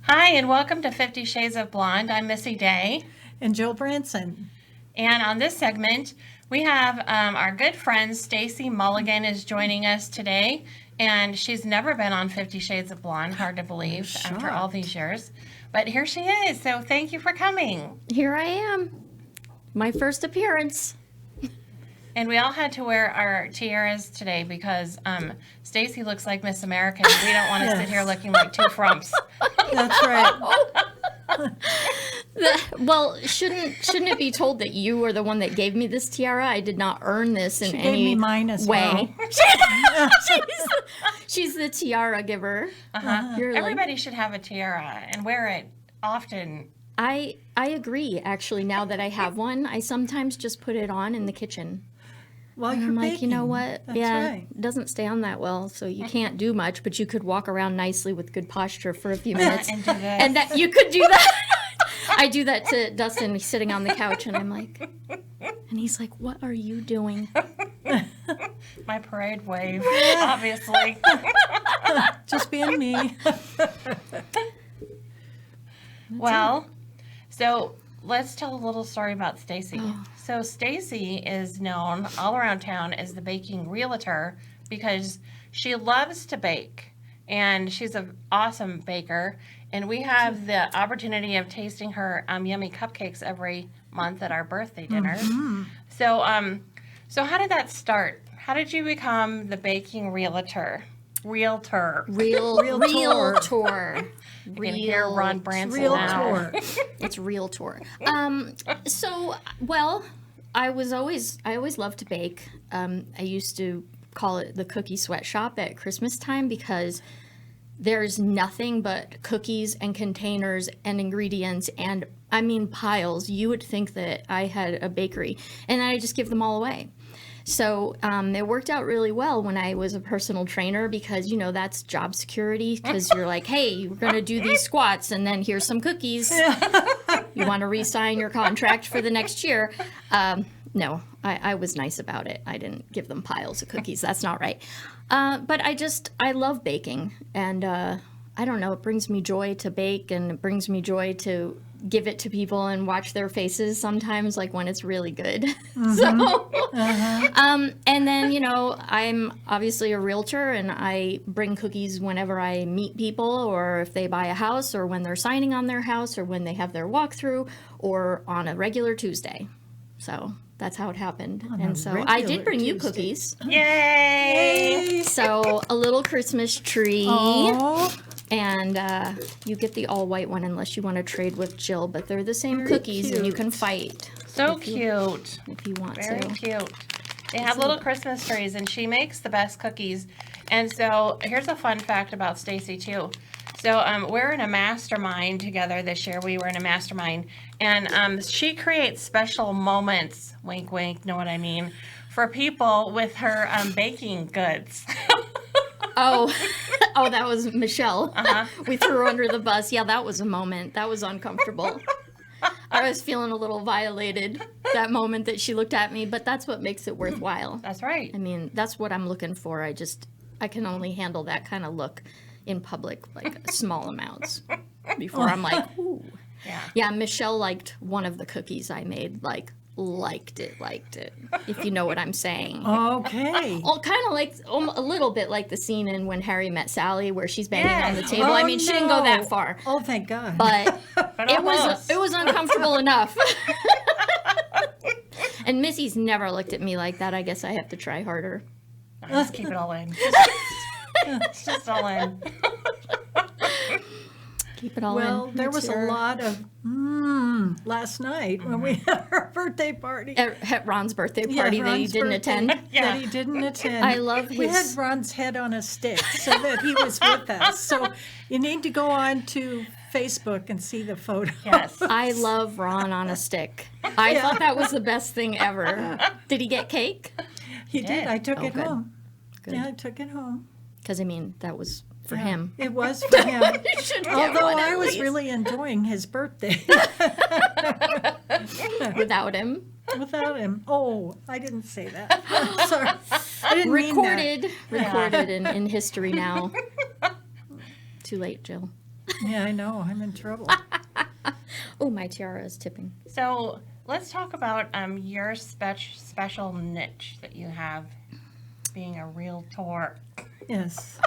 Hi, and welcome to 50 Shades of Blonde. I'm Missy Day. And Jill Branson. And on this segment, we have our good friend Stacy Mulligan is joining us today. And she's never been on 50 Shades of Blonde, hard to believe, after all these years. But here she is, so thank you for coming. Here I am. My first appearance. And we all had to wear our tiaras today because Stacy looks like Miss America. And we don't want to sit here looking like two frumps. That's right. Well, shouldn't it be told that you are the one that gave me this tiara? I did not earn this in She any gave me mine as way. well. She's the tiara giver. Everybody should have a tiara and wear it often. I agree. Actually, now that I have one, I sometimes just put it on in the kitchen. Well, I'm like, you know what? That's right. It doesn't stay on that well, so you can't do much, but you could walk around nicely with good posture for a few minutes. And do this. And that you could do that. I do that to Dustin. He's sitting on the couch, and I'm like, and he's like, what are you doing? My parade wave, obviously. Just being me. Well, so let's tell a little story about Stacy. So Stacy is known all around town as the baking realtor because she loves to bake, and she's an awesome baker. And we have the opportunity of tasting her yummy cupcakes every month at our birthday dinners. Mm-hmm. So how did that start? How did you become the baking realtor? Realtor. Realtor. You can hear Ron Branson now. It's realtor. So, well, I always loved to bake. I used to call it the cookie sweatshop at Christmas time because there's nothing but cookies and containers and ingredients and, I mean, piles. You would think that I had a bakery, and I just give them all away. So it worked out really well when I was a personal trainer because, you know, that's job security because you're like, hey, we're going to do these squats and then here's some cookies. You want to re-sign your contract for the next year? No, I was nice about it. I didn't give them piles of cookies. That's not right. But I love baking. And I don't know, it brings me joy to bake, and it brings me joy to give it to people and watch their faces sometimes, like when it's really good. Mm-hmm. And then, you know, I'm obviously a realtor, and I bring cookies whenever I meet people, or if they buy a house, or when they're signing on their house, or when they have their walkthrough, or on a regular Tuesday. So that's how it happened. And so I did bring you cookies. Yay! So a little Christmas tree. Oh, And you get the all-white one unless you want to trade with Jill, but they're the same cookies, and you can fight. So cute. If you want Very to. cute. They have little Christmas trees, and she makes the best cookies. And so here's a fun fact about Stacy, too. So we're in a mastermind together this year. We were in a mastermind. And she creates special moments, wink, wink, know what I mean, for people with her baking goods. Oh, that was Michelle. We threw her under the bus. Yeah, that was a moment. That was uncomfortable. I was feeling a little violated that moment that she looked at me, but that's what makes it worthwhile. That's right. I mean, that's what I'm looking for. I can only handle that kind of look in public, like small amounts, before I'm like, ooh. Yeah, Michelle liked one of the cookies I made, liked it, if you know what I'm saying. okay. Well, kind of like a little bit like the scene in When Harry Met Sally, where she's banging on the table. Oh, I mean, she didn't go that far, Oh, thank God. but it almost. was uncomfortable enough. And Missy's never looked at me like that. I guess I have to try harder. Let's keep it all in. It's just all in. Keep it all in. Well, there was a lot of last night when we had our birthday party. At Ron's birthday party that he Ron's didn't birthday attend. That he didn't attend. I love We had his... Ron's head on a stick so that he was with us. So you need to go on to Facebook and see the photo. Yes. I love Ron on a stick. I thought that was the best thing ever. Did he get cake? He did. I took it good. home. Good. Yeah, I took it home. Because, I mean, that was for him. It was for him. Get Although one at I was least. really enjoying his birthday. Without him. without him. Oh, I didn't say that. Sorry. I didn't mean that. Recorded in history now. Too late, Jill. Yeah, I know. I'm in trouble. Oh, my tiara is tipping. So let's talk about your special niche that you have, being a realtor. Yes.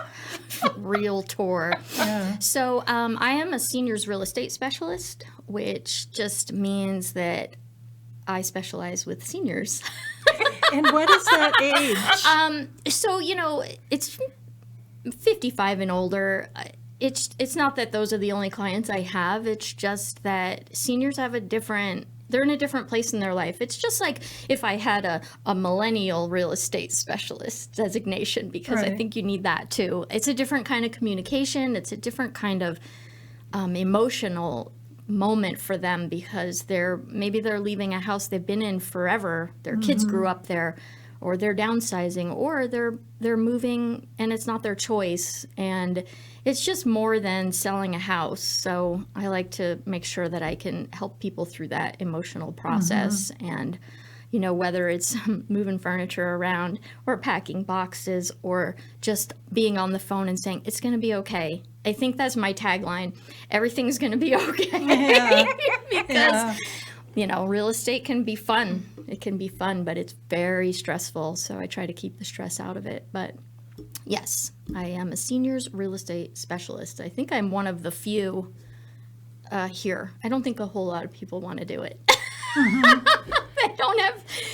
Realtor. Yeah. So I am a seniors real estate specialist, which just means that I specialize with seniors. And what is that age? So, it's 55 and older. It's not that those are the only clients I have. It's just that seniors have they're in a different place in their life. It's just like if I had a millennial real estate specialist designation, because I Right. think you need that too. It's a different kind of communication. It's a different kind of emotional moment for them, because maybe they're leaving a house they've been in forever. Their kids grew up there, or they're downsizing, or they're moving and it's not their choice. And it's just more than selling a house. So I like to make sure that I can help people through that emotional process. And, whether it's moving furniture around or packing boxes or just being on the phone and saying, it's going to be okay. I think that's my tagline. Everything's going to be okay. Yeah. Because, Yeah. real estate can be fun. It can be fun, but it's very stressful. So I try to keep the stress out of it. But yes, I am a seniors real estate specialist. I think I'm one of the few here. I don't think a whole lot of people want to do it.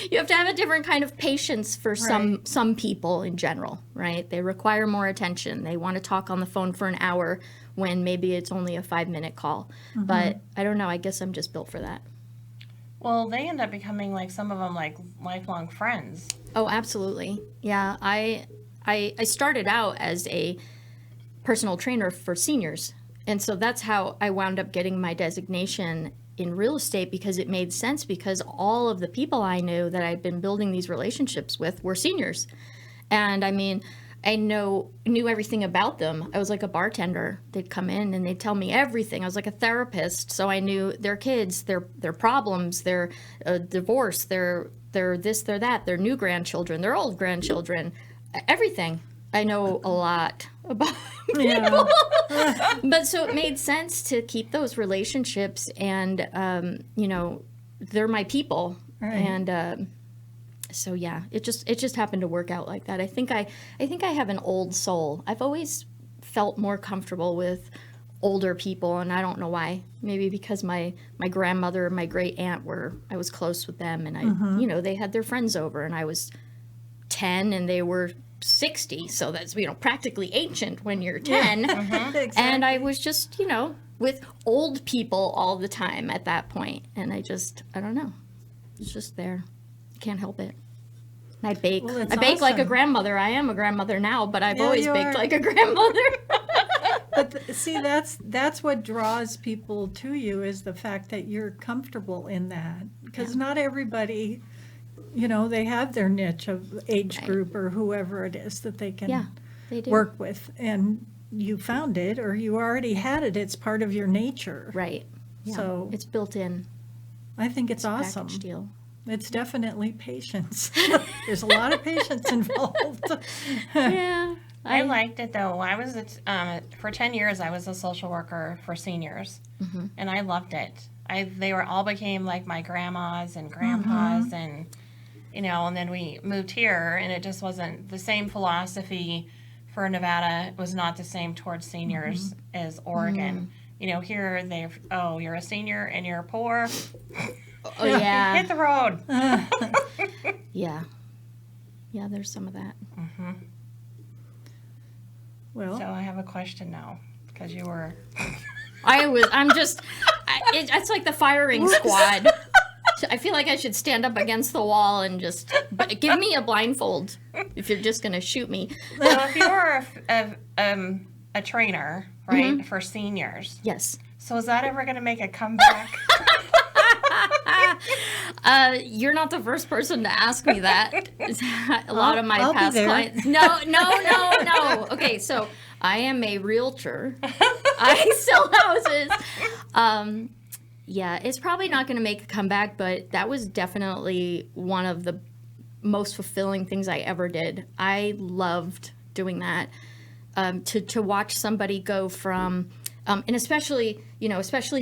You have to have a different kind of patience for some people in general, right? They require more attention. They want to talk on the phone for an hour when maybe it's only a 5-minute call. But I don't know. I guess I'm just built for that. Well, they end up becoming some of them lifelong friends. Oh, absolutely. Yeah, I started out as a personal trainer for seniors. And so that's how I wound up getting my designation in real estate, because it made sense, because all of the people I knew that I'd been building these relationships with were seniors. And I mean, I knew everything about them. I was like a bartender. They'd come in and they'd tell me everything. I was like a therapist. So I knew their kids, their problems, their divorce, their this, their that, their new grandchildren, their old grandchildren, everything. I know a lot about people. But so it made sense to keep those relationships, and they're my people. Right. And so yeah, it just happened to work out like that. I think I have an old soul. I've always felt more comfortable with older people, and I don't know why. Maybe because my grandmother and my great aunt I was close with them, and I they had their friends over, and I was 10 and they were 60, so that's practically ancient when you're 10. Exactly. And I was just with old people all the time at that point, and I don't know, it's just there. Can't help it. And I bake. Well, it's I bake like a awesome. grandmother. I am a grandmother now, but I've Yeah, always you baked are. like a grandmother. But see, that's what draws people to you, is the fact that you're comfortable in that. Because not everybody, they have their niche of age group or whoever it is that they can Yeah, they do. work with. And you found it, or you already had it. It's part of your nature. Right. Yeah. So it's built in. I think it's awesome. Package deal. It's definitely patience. There's a lot of patience involved. Yeah. I liked it though. I was for 10 years I was a social worker for seniors, and I loved it. They all became like my grandmas and grandpas, and and then we moved here, and it just wasn't the same philosophy for Nevada. It was not the same towards seniors as Oregon. Here you're a senior and you're poor. Oh yeah. Hit the road. Yeah. Yeah, there's some of that. Well, So I have a question now, because you were. It's like the firing squad. I feel like I should stand up against the wall and but give me a blindfold if you're just going to shoot me. So if you were a trainer, right, for seniors, Yes. so is that ever going to make a comeback? You're not the first person to ask me that. A lot of my I'll be past there. clients. No. Okay, so I am a realtor. I sell houses. Yeah, it's probably not going to make a comeback, but that was definitely one of the most fulfilling things I ever did. I loved doing that. To watch somebody go from, and especially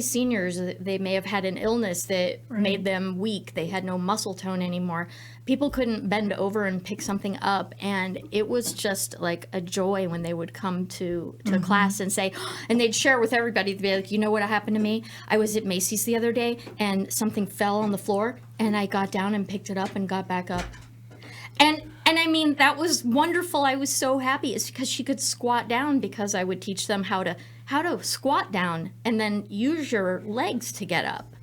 seniors, they may have had an illness that made them weak. They had no muscle tone anymore. People couldn't bend over and pick something up, and it was just like a joy when they would come to class and say, and they'd share with everybody. They'd be like, you know what happened to me? I was at Macy's the other day, and something fell on the floor, and I got down and picked it up and got back up. And I mean, that was wonderful. I was so happy. It's because she could squat down, because I would teach them how to squat down and then use your legs to get up.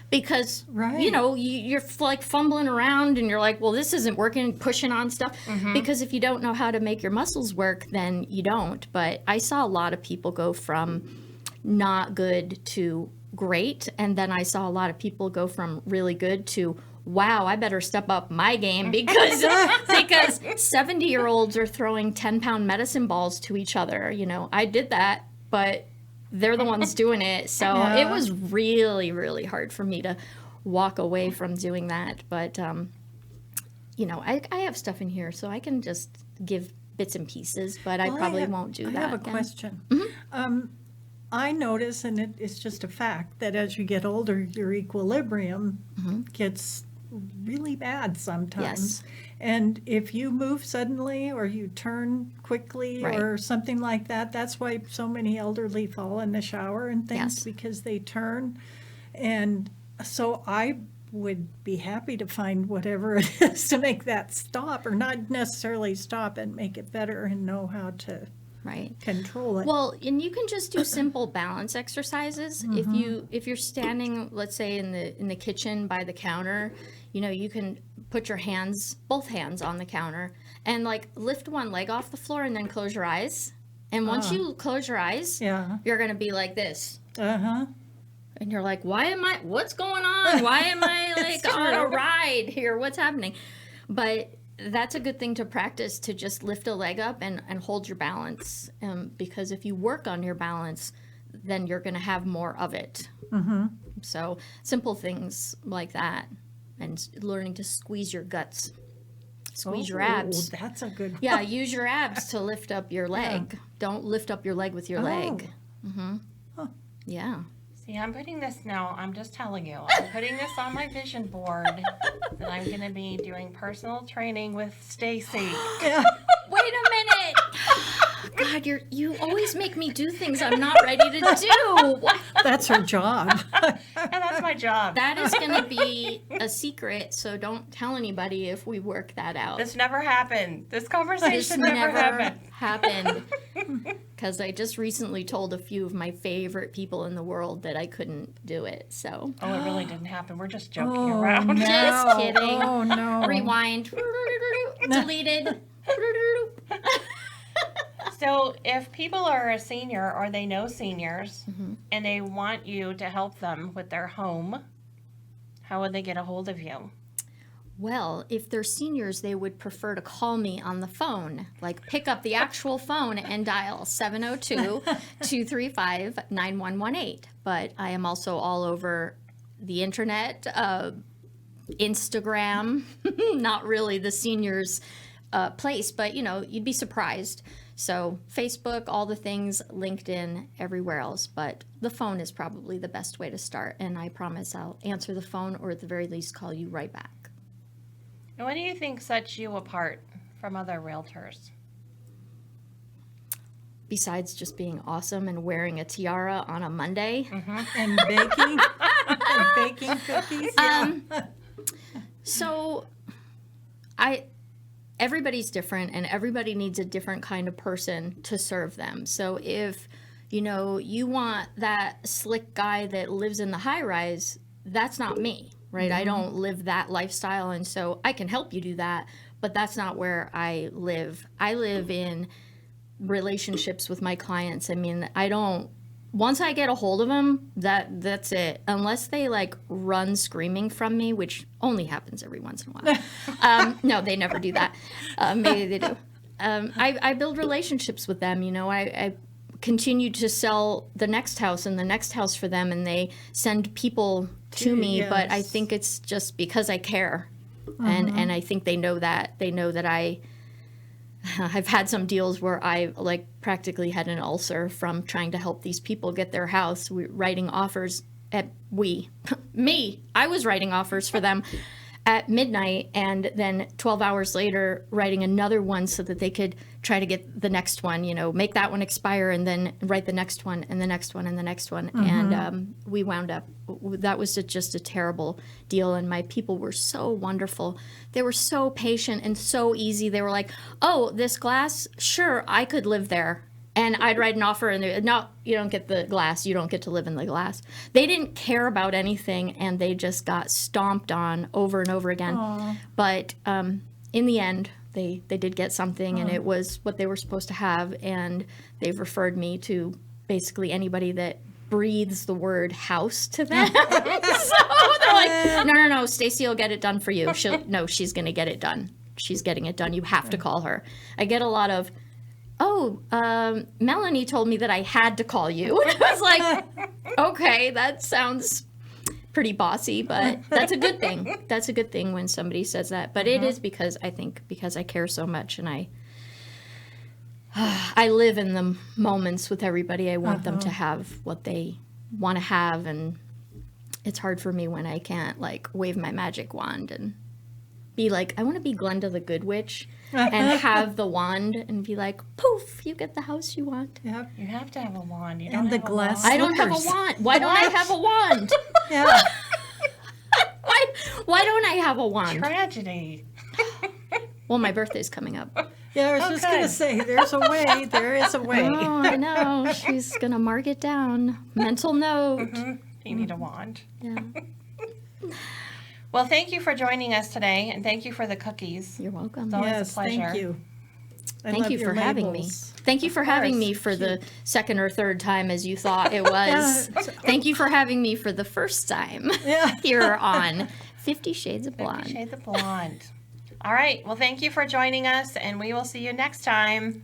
Because, you're like fumbling around and you're like, well, this isn't working, pushing on stuff. Because if you don't know how to make your muscles work, then you don't. But I saw a lot of people go from not good to great. And then I saw a lot of people go from really good to, wow, I better step up my game, because 70-year-olds are throwing 10-pound medicine balls to each other. I did that, but they're the ones doing it. So it was really, really hard for me to walk away from doing that. But, I have stuff in here, so I can just give bits and pieces, but I probably won't do that. I have a again. question. I notice, and it's just a fact, that as you get older, your equilibrium gets really bad sometimes. Yes. And if you move suddenly or you turn quickly or something like that, that's why so many elderly fall in the shower and things, because they turn. And so I would be happy to find whatever it is to make that stop, or not necessarily stop and make it better, and know how to control it. Well, and you can just do simple balance exercises. If you're standing, let's say in the kitchen by the counter, you can put your both hands on the counter, and like lift one leg off the floor and then close your eyes. And once you close your eyes, you're going to be like this. And you're like, what's going on? Why am I like on a ride here? What's happening? But that's a good thing to practice, to just lift a leg up and hold your balance. Because if you work on your balance, then you're going to have more of it. So simple things like that. And learning to squeeze your guts. Squeeze your abs. That's a good one. Yeah, use your abs to lift up your leg. Don't lift up your leg with your leg. Yeah. See, I'm putting this now, I'm just telling you, I'm putting this on my vision board that I'm going to be doing personal training with Stacy. Wait a minute. God, you always make me do things I'm not ready to do. That's her job. And that's my job. That is going to be a secret, so don't tell anybody if we work that out. This never happened. This conversation never happened. Because I just recently told a few of my favorite people in the world that I couldn't do it. So. Oh, it really didn't happen. We're just joking around. No. Just kidding. Oh, no. Rewind. Deleted. So if people are a senior or they know seniors and they want you to help them with their home, how would they get a hold of you? Well, if they're seniors, they would prefer to call me on the phone, like pick up the actual phone and dial 702-235-9118. But I am also all over the internet, Instagram, not really the seniors' place, but you'd be surprised. So Facebook, all the things, LinkedIn, everywhere else. But the phone is probably the best way to start. And I promise I'll answer the phone, or at the very least call you right back. And what do you think sets you apart from other realtors? Besides just being awesome and wearing a tiara on a Monday. And baking. And baking cookies. So everybody's different, and everybody needs a different kind of person to serve them. So if, you want that slick guy that lives in the high rise, that's not me, right? I don't live that lifestyle, and so I can help you do that, but that's not where I live. I live in relationships with my clients. I mean, once I get a hold of them, that's it. Unless they run screaming from me, which only happens every once in a while. No, they never do that. Maybe they do. I build relationships with them. I continue to sell the next house and the next house for them, and they send people to me. But I Yes. think it's just because I care, and I think they know that. They know that I've had some deals where I like practically had an ulcer from trying to help these people get their house. Writing offers I was writing offers for them at midnight, and then 12 hours later writing another one so that they could try to get the next one, make that one expire and then write the next one and the next one and the next one. And we wound up, that was just a terrible deal. And my people were so wonderful. They were so patient and so easy. They were like, oh, this glass, sure, I could live there. And I'd write an offer, and they'd, no, you don't get the glass. You don't get to live in the glass. They didn't care about anything, and they just got stomped on over and over again. Aw. But in the end, they did get something, and it was what they were supposed to have. And they've referred me to basically anybody that breathes the word house to them. So they're like, no, Stacy will get it done for you. She's going to get it done. She's getting it done. You have to call her. I get a lot of, Melanie told me that I had to call you. And I was like, okay, that sounds pretty bossy, but that's a good thing. That's a good thing when somebody says that. But it is because I care so much, and I live in the moments with everybody. I want them to have what they want to have, and it's hard for me when I can't like wave my magic wand and be like, I want to be Glenda the Good Witch and have the wand and be like, poof, you get the house you want. Yep. You have to have a wand. You And don't the have a glass wand. I don't have a Slippers. wand. Why don't I have a wand? Yeah. Why don't I have a wand? Tragedy. Well, my birthday's coming up. Yeah, I was just going Okay. to say, there's a way. There is a way. Oh, I know. She's going to mark it down. Mental note. You need a wand. Yeah, Well, thank you for joining us today, and thank you for the cookies. you're welcome. always a Yes, pleasure. thank you. I Thank love you your for having me. labels. Thank you for having course. me for the second or third time as you thought it was. Yeah. Thank you for having me for the first time Yeah. here on 50 Shades of Blonde. 50 Shades of Blonde. All right. Well, thank you for joining us, and we will see you next time.